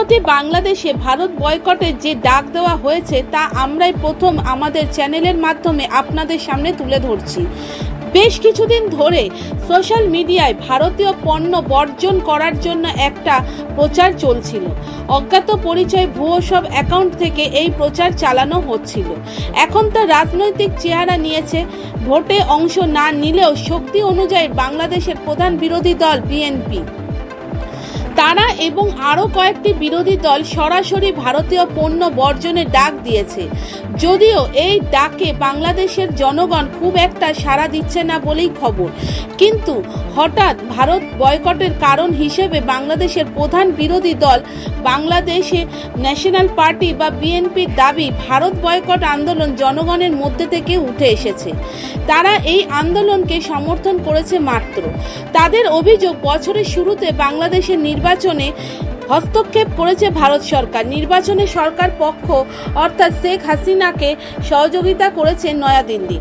সম্প্রতি বাংলাদেশে ভারত বয়কটের যে ডাক দেওয়া হয়েছে তা আমরাই প্রথম আমাদের চ্যানেলের মাধ্যমে আপনাদের সামনে তুলে ধরছি। বেশ কিছুদিন ধরে সোশ্যাল মিডিয়ায় ভারতীয় পণ্য বর্জন করার জন্য একটা প্রচার চলছিল। অজ্ঞাত পরিচয় ভুয়ো সব অ্যাকাউন্ট থেকে এই প্রচার চালানো হচ্ছিল। এখন তা রাজনৈতিক চেহারা নিয়েছে। ভোটে অংশ না নিলেও শক্তি অনুযায়ী বাংলাদেশের প্রধান বিরোধী দল বিএনপি, তারা এবং আরও কয়েকটি বিরোধী দল সরাসরি ভারতীয় পণ্য বর্জনের ডাক দিয়েছে। যদিও এই ডাকে বাংলাদেশের জনগণ খুব একটা সাড়া দিচ্ছে না বলেই খবর, কিন্তু হঠাৎ ভারত বয়কটের কারণ হিসেবে বাংলাদেশের প্রধান বিরোধী দল বাংলাদেশে ন্যাশনাল পার্টি বা বিএনপির দাবি ভারত বয়কট আন্দোলন জনগণের মধ্যে থেকে উঠে এসেছে। তারা এই আন্দোলনকে সমর্থন করেছে মাত্র। তাদের অভিযোগ, বছরের শুরুতে বাংলাদেশের নির্বাচনে হস্তক্ষেপ করেছে ভারত সরকার। নির্বাচনে সরকার পক্ষ অর্থাৎ শেখ হাসিনাকে সহযোগিতা করেছে নয়াদিল্লি।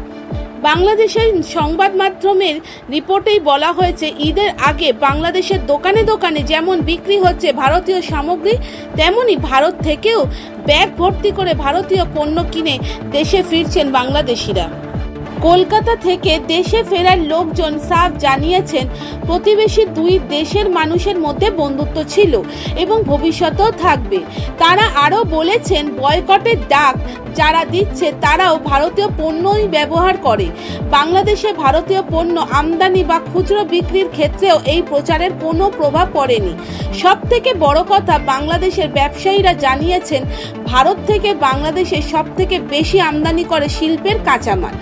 বাংলাদেশের সংবাদ মাধ্যমের রিপোর্টেই বলা হয়েছে, ঈদের আগে বাংলাদেশের দোকানে দোকানে যেমন বিক্রি হচ্ছে ভারতীয় সামগ্রী, তেমনি ভারত থেকেও ব্যাগ ভর্তি করে ভারতীয় পণ্য কিনে দেশে ফিরছেন বাংলাদেশিরা। কলকাতা থেকে দেশে ফেরার লোকজন সাফ জানিয়েছেন, প্রতিবেশী দুই দেশের মানুষের মধ্যে বন্ধুত্ব ছিল এবং ভবিষ্যতেও থাকবে। তারা আরও বলেছেন, বয়কটের ডাক যারা দিচ্ছে তারাও ভারতীয় পণ্যই ব্যবহার করে। বাংলাদেশে ভারতীয় পণ্য আমদানি বা খুচরো বিক্রির ক্ষেত্রেও এই প্রচারের কোনো প্রভাব পড়েনি। সব থেকে বড় কথা, বাংলাদেশের ব্যবসায়ীরা জানিয়েছেন, ভারত থেকে বাংলাদেশে সব থেকে বেশি আমদানি করে শিল্পের কাঁচামাল।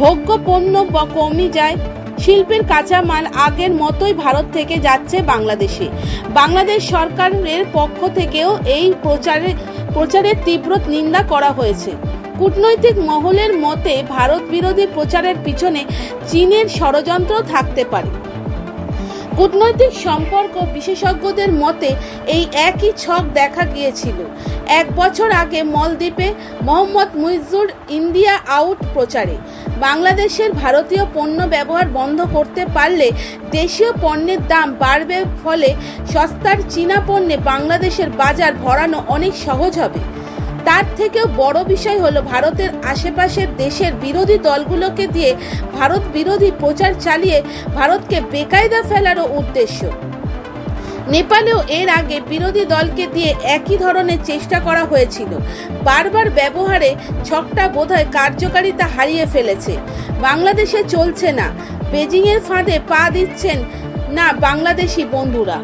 ভোগ্য পণ্য কমই যায়। শিল্পের কাঁচামাল আগের মতোই ভারত থেকে যাচ্ছে বাংলাদেশে। বাংলাদেশ সরকারের পক্ষ থেকেও এই প্রচারের তীব্র নিন্দা করা হয়েছে। কূটনৈতিক মহলের মতে ভারত বিরোধী প্রচারের পিছনে চীনের ষড়যন্ত্র থাকতে পারে। কূটনৈতিক সম্পর্ক বিশেষজ্ঞদের মতে এই একই ছক দেখা গিয়েছিল 1 বছর আগে মলদ্বীপে মোহাম্মদ মুইজুর ইন্ডিয়া আউট প্রচারে। বাংলাদেশের ভারতীয় পণ্য ব্যবহার বন্ধ করতে পারলে দেশীয় পণ্যের দাম বাড়বে, ফলে সস্তার চীনা পণ্যে বাংলাদেশের বাজার ভরানো অনেক সহজ হবে। তার থেকেও বড় বিষয় হলো, ভারতের আশেপাশের দেশের বিরোধী দলগুলোকে দিয়ে ভারত বিরোধী প্রচার চালিয়ে ভারতকে বেকায়দা ফেলারও উদ্দেশ্য। নেপালেও এর আগে বিরোধী দলকে দিয়ে একই ধরনের চেষ্টা করা হয়েছিল। বারবার ব্যবহারে ছকটা বোধহয় কার্যকারিতা হারিয়ে ফেলেছে। বাংলাদেশে চলছে না। বেজিংয়ের ফাঁদে পা দিচ্ছেন না বাংলাদেশি বন্ধুরা।